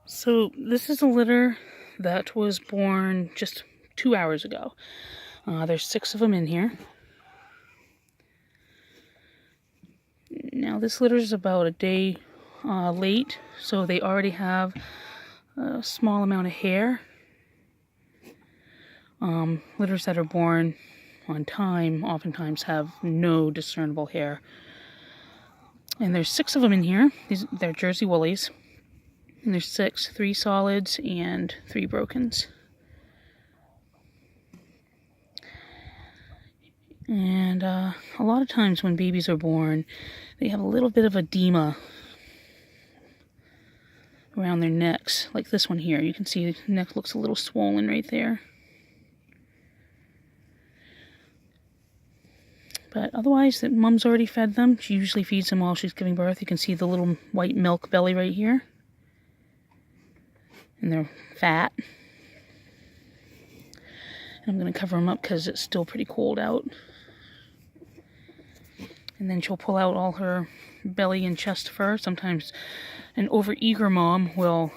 So this is a litter that was born just 2 hours ago. There's 6 of them in here. Now this litter is about a day late, so they already have a small amount of hair. Litters that are born on time oftentimes have no discernible hair. And there's 6 of them in here. They're Jersey Woolies. And there's 6, 3 solids and 3 brokens. And a lot of times when babies are born, they have a little bit of edema around their necks, like this one here. You can see the neck looks a little swollen right there. But otherwise, the mom's already fed them. She usually feeds them while she's giving birth. You can see the little white milk belly right here. And they're fat. And I'm going to cover them up because it's still pretty cold out. And then she'll pull out all her belly and chest fur. Sometimes an overeager mom will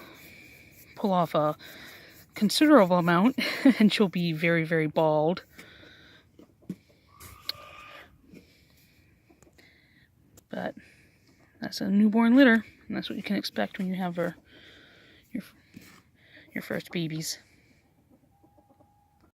pull off a considerable amount and she'll be very, very bald. But that's a newborn litter, and that's what you can expect when you have your first babies.